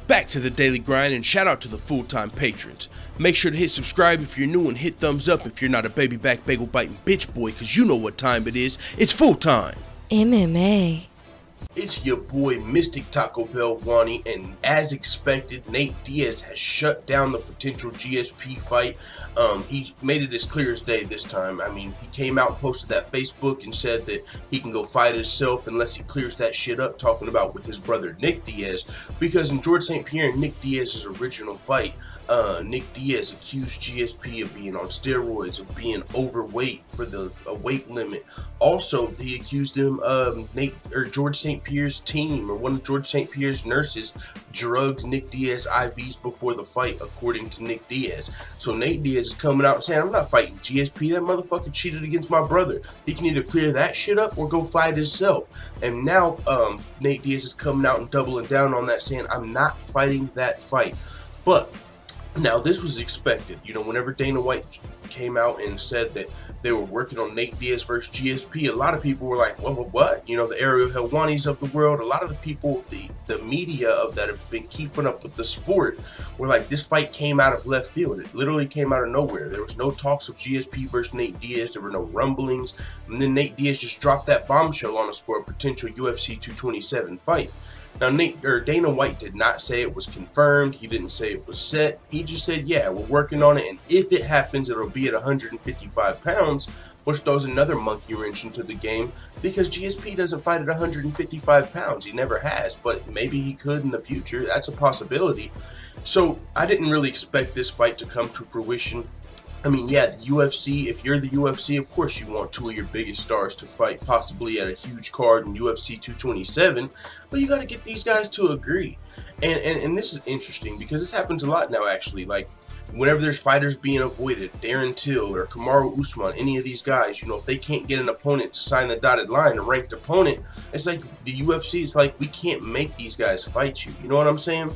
Back to the daily grind, and shout out to the full-time patrons. Make sure to hit subscribe if you're new and hit thumbs up if you're not a baby back bagel biting bitch boy, cause you know what time it is. It's full time. MMA. It's your boy Mystic Taco Bell Wani, and as expected, Nick Diaz has shut down the potential GSP fight. He made it as clear as day this time. I mean, he came out and posted that Facebook and said that he can go fight himself unless he clears that shit up, talking about with his brother Nick Diaz. Because in George St. Pierre and Nick Diaz's original fight, Nick Diaz accused GSP of being on steroids, of being overweight for the weight limit. Also, he accused him of George St. Pierre's team, or one of George St. Pierre's nurses, drugged Nick Diaz IVs before the fight, according to Nick Diaz. So Nick Diaz is coming out and saying, I'm not fighting GSP. That motherfucker cheated against my brother. He can either clear that shit up or go fight himself. And now Nick Diaz is coming out and doubling down on that, saying, I'm not fighting that fight. But now, this was expected. You know, whenever Dana White came out and said that they were working on Nick Diaz versus GSP, a lot of people were like, what? You know, the Ariel Helwanis of the world, a lot of the people, the media of that have been keeping up with the sport, were like, this fight came out of left field. It literally came out of nowhere. There was no talks of GSP versus Nick Diaz. There were no rumblings. And then Nick Diaz just dropped that bombshell on us for a potential UFC 227 fight. Now, Dana White did not say it was confirmed. He didn't say it was set. He just said, yeah, we're working on it, and if it happens, it'll be at 155 pounds, which throws another monkey wrench into the game, because GSP doesn't fight at 155 pounds. He never has, but maybe he could in the future. That's a possibility. So I didn't really expect this fight to come to fruition. I mean, yeah, the UFC, if you're the UFC, of course you want two of your biggest stars to fight, possibly at a huge card in UFC 227, but you got to get these guys to agree. And this is interesting because this happens a lot now, actually. Like, whenever there's fighters being avoided, Darren Till or Kamaru Usman, any of these guys, you know, if they can't get an opponent to sign the dotted line, a ranked opponent, it's like the UFC is like, we can't make these guys fight you. You know what I'm saying?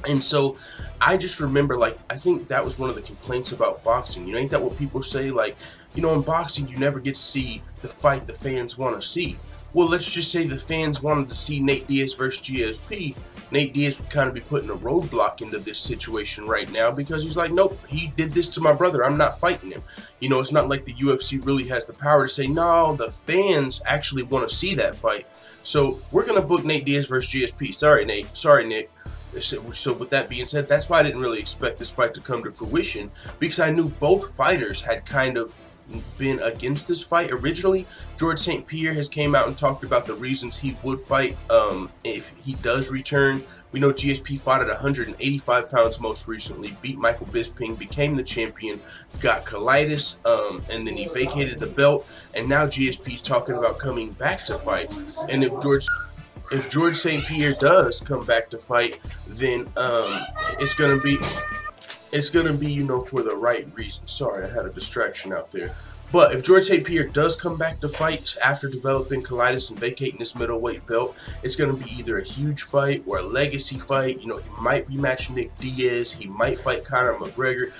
And so I just remember, like, I think that was one of the complaints about boxing. You know, ain't that what people say? Like, you know, in boxing, you never get to see the fight the fans want to see. Well, let's just say the fans wanted to see Nick Diaz versus GSP. Nick Diaz would kind of be putting a roadblock into this situation right now because he's like, nope, he did this to my brother. I'm not fighting him. You know, it's not like the UFC really has the power to say, no, the fans actually want to see that fight. So we're going to book Nick Diaz versus GSP. Sorry, Nate. Sorry, Nick. So with that being said, that's why I didn't really expect this fight to come to fruition, because I knew both fighters had kind of been against this fight originally. George St. Pierre has came out and talked about the reasons he would fight if he does return. We know GSP fought at 185 pounds most recently, beat Michael Bisping, became the champion, got colitis, and then he vacated the belt, and now GSP's talking about coming back to fight. And if George St. Pierre does come back to fight, then it's gonna be, you know, for the right reason. Sorry, I had a distraction out there. But if George St. Pierre does come back to fight after developing colitis and vacating his middleweight belt, it's going to be either a huge fight or a legacy fight. You know, he might rematch Nick Diaz. He might fight Conor McGregor.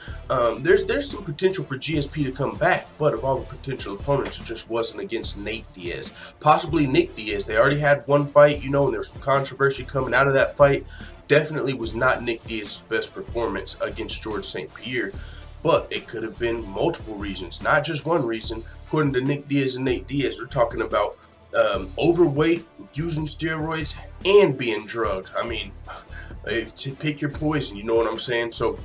There's some potential for GSP to come back, but of all the potential opponents, it just wasn't against Nate Diaz. Possibly Nick Diaz. They already had one fight, you know, and there was some controversy coming out of that fight. Definitely was not Nick Diaz's best performance against George St. Pierre. But it could have been multiple reasons, not just one reason. According to Nick Diaz and Nate Diaz, we're talking about overweight, using steroids, and being drugged. I mean, to pick your poison, you know what I'm saying? So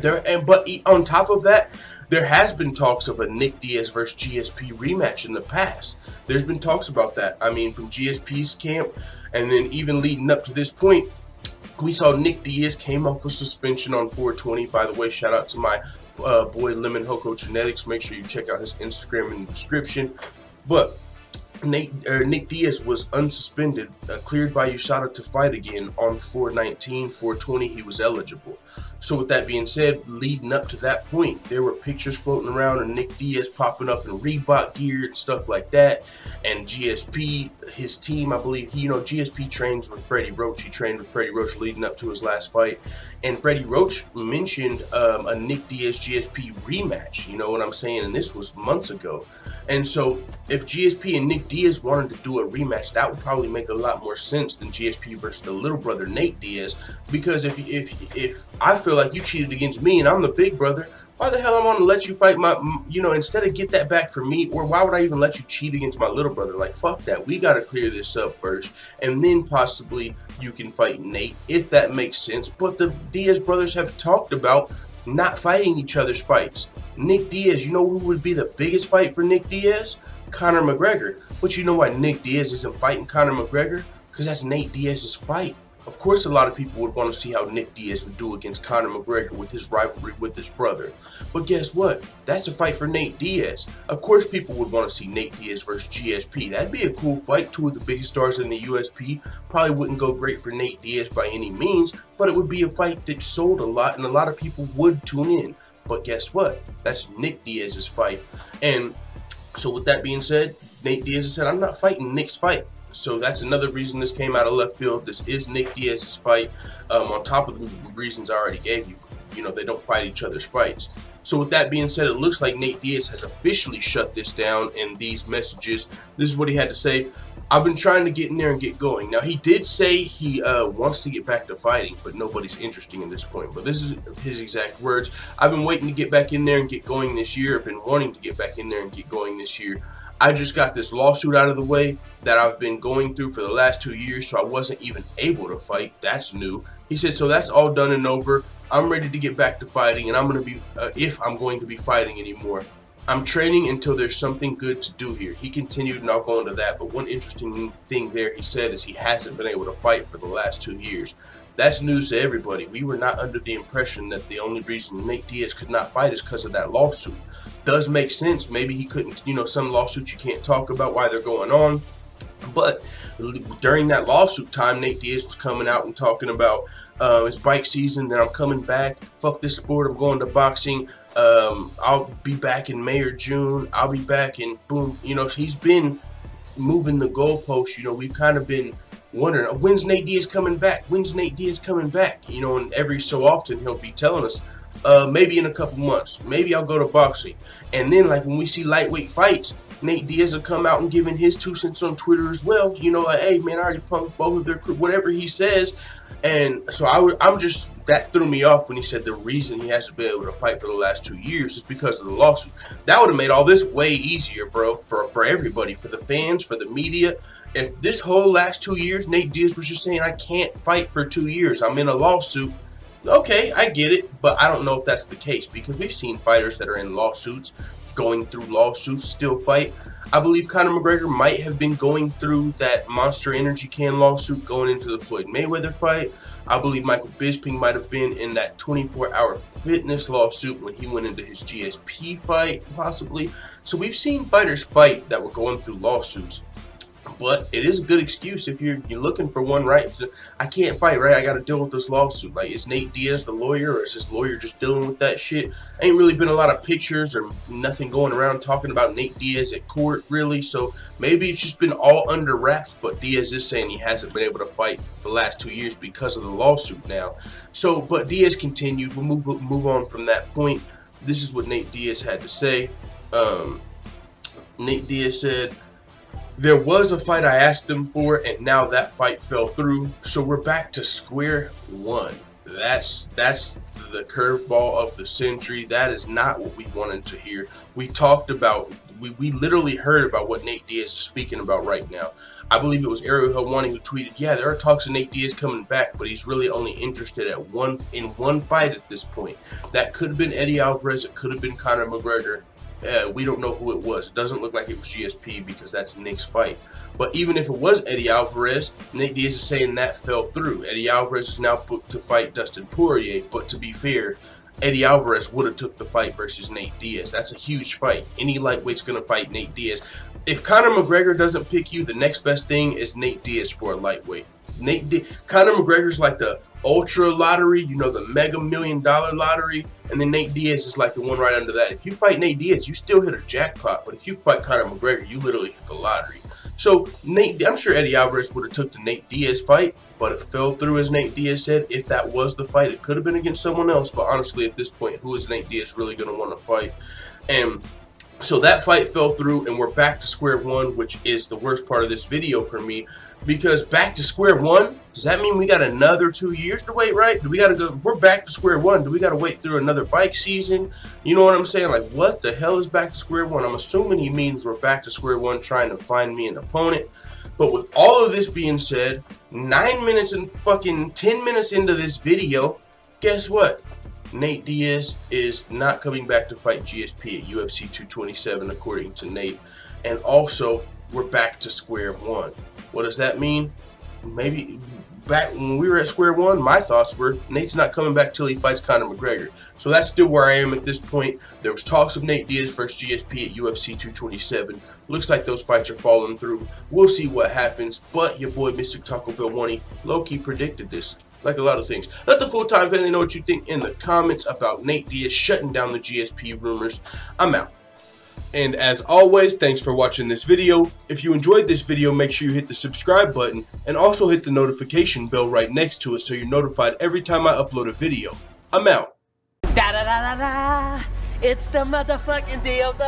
but on top of that, there has been talks of a Nick Diaz versus GSP rematch in the past. There's been talks about that. I mean, from GSP's camp, and then even leading up to this point, we saw Nick Diaz came off of suspension on 420. By the way, shout out to my boy Lemon Hoko Genetics. Make sure you check out his Instagram in the description. But Nick Diaz was unsuspended, cleared by USADA to fight again on 419. 420, he was eligible. So with that being said, leading up to that point, there were pictures floating around of Nick Diaz popping up in Reebok gear and stuff like that. And GSP, his team, I believe, GSP trains with Freddie Roach. He trained with Freddie Roach leading up to his last fight. And Freddie Roach mentioned a Nick Diaz GSP rematch, you know what I'm saying? And this was months ago. And so if GSP and Nick Diaz wanted to do a rematch, that would probably make a lot more sense than GSP versus the little brother Nate Diaz. Because if I feel like you cheated against me and I'm the big brother, why the hell I want to let you fight instead of get that back for me, or why would I even let you cheat against my little brother? Like, fuck that. We got to clear this up first, and then possibly you can fight Nate, if that makes sense. But the Diaz brothers have talked about not fighting each other's fights. Nick Diaz, you know who would be the biggest fight for Nick Diaz? Conor McGregor. But you know why Nick Diaz isn't fighting Conor McGregor? Because that's Nate Diaz's fight. Of course, a lot of people would want to see how Nick Diaz would do against Conor McGregor with his rivalry with his brother. But guess what? That's a fight for Nate Diaz. Of course, people would want to see Nate Diaz versus GSP. That'd be a cool fight. Two of the biggest stars in the USP. Probably wouldn't go great for Nate Diaz by any means, but it would be a fight that sold a lot and a lot of people would tune in. But guess what? That's Nick Diaz's fight. And so with that being said, Nate Diaz said, I'm not fighting Nick's fight. So that's another reason this came out of left field. This is Nick Diaz's fight, on top of the reasons I already gave you. You know, they don't fight each other's fights. So with that being said, it looks like Nate Diaz has officially shut this down in these messages. This is what he had to say. I've been trying to get in there and get going. Now, he did say he wants to get back to fighting, but nobody's interested in this point. But this is his exact words. I've been waiting to get back in there and get going this year. I've been wanting to get back in there and get going this year. I just got this lawsuit out of the way that I've been going through for the last 2 years, so I wasn't even able to fight. That's new. He said, so that's all done and over. I'm ready to get back to fighting, and I'm going to be, if I'm going to be fighting anymore. I'm training until there's something good to do here. He continued, and I'll go into that, but one interesting thing there he said is he hasn't been able to fight for the last 2 years. That's news to everybody. We were not under the impression that the only reason Nate Diaz could not fight is because of that lawsuit. Does make sense. Maybe he couldn't, some lawsuits you can't talk about why they're going on. But during that lawsuit time, Nate Diaz was coming out and talking about it's bike season, then I'm coming back. Fuck this sport, I'm going to boxing. I'll be back in May or June. I'll be back, and boom. He's been moving the goalposts. We've kind of been wondering, when's Nate Diaz coming back? When's Nate Diaz coming back? And every so often he'll be telling us, maybe in a couple months, maybe I'll go to boxing. And then, like, when we see lightweight fights, Nate Diaz will come out and giving his 2 cents on Twitter as well. Like, hey, man, I already punked both of their crew, whatever he says. And so that threw me off when he said the reason he hasn't been able to fight for the last 2 years is because of the lawsuit. That would have made all this way easier, bro, for everybody, for the fans, for the media. If this whole last 2 years, Nate Diaz was just saying, I can't fight for 2 years, I'm in a lawsuit. Okay, I get it, but I don't know if that's the case, because we've seen fighters that are in lawsuits, going through lawsuits, still fight. I believe Conor McGregor might have been going through that Monster Energy can lawsuit going into the Floyd Mayweather fight. I believe Michael Bisping might have been in that 24-hour fitness lawsuit when he went into his GSP fight, possibly. So we've seen fighters fight that were going through lawsuits. But it is a good excuse if you're looking for one, right? So, I can't fight, right? I got to deal with this lawsuit. Like, is Nate Diaz the lawyer, or is this lawyer just dealing with that shit? Ain't really been a lot of pictures or nothing going around talking about Nate Diaz at court, really. So maybe it's just been all under wraps. But Diaz is saying he hasn't been able to fight the last 2 years because of the lawsuit now. So, but Diaz continued. We'll move on from that point. This is what Nate Diaz had to say. Nate Diaz said, there was a fight I asked him for, and now that fight fell through. So we're back to square one. That's the curveball of the century. That is not what we wanted to hear. We talked about, we literally heard about what Nate Diaz is speaking about right now. I believe it was Ariel Helwani who tweeted, yeah, there are talks of Nate Diaz coming back, but he's really only interested in one fight at this point. That could have been Eddie Alvarez. It could have been Conor McGregor. We don't know who it was. It doesn't look like it was GSP because that's Nick's fight. But even if it was Eddie Alvarez, Nate Diaz is saying that fell through. Eddie Alvarez is now booked to fight Dustin Poirier. But to be fair, Eddie Alvarez would have took the fight versus Nate Diaz. That's a huge fight. Any lightweight's going to fight Nate Diaz. If Conor McGregor doesn't pick you, the next best thing is Nate Diaz for a lightweight. Conor McGregor's like the ultra lottery, you know, the mega $1 million lottery, and then Nate Diaz is like the one right under that. If you fight Nate Diaz, you still hit a jackpot, but if you fight Conor McGregor, you literally hit the lottery. So I'm sure Eddie Alvarez would have took the Nate Diaz fight, but it fell through, as Nate Diaz said. If that was the fight, it could have been against someone else, but honestly, at this point, who is Nate Diaz really going to want to fight? And so that fight fell through, and we're back to square one, which is the worst part of this video for me, because back to square one, does that mean we got another 2 years to wait, right? Do we got to go, if we're back to square one, do we got to wait through another bike season? You know what I'm saying? Like, what the hell is back to square one? I'm assuming he means we're back to square one trying to find me an opponent. But with all of this being said, 9 minutes and fucking 10 minutes into this video, guess what? Nate Diaz is not coming back to fight GSP at UFC 227, according to Nate. And also, we're back to square one. What does that mean? Maybe back when we were at square one, my thoughts were Nate's not coming back till he fights Conor McGregor. So that's still where I am at this point. There was talks of Nate Diaz versus GSP at UFC 227. Looks like those fights are falling through. We'll see what happens. But your boy, Mr. Taco Bell Wani, low-key predicted this. Like a lot of things. Let the full-time family know what you think in the comments about Nate Diaz shutting down the GSP rumors. I'm out. And as always, thanks for watching this video. If you enjoyed this video, make sure you hit the subscribe button and also hit the notification bell right next to it so you're notified every time I upload a video. I'm out. Da da da da da. It's the motherfucking DOG.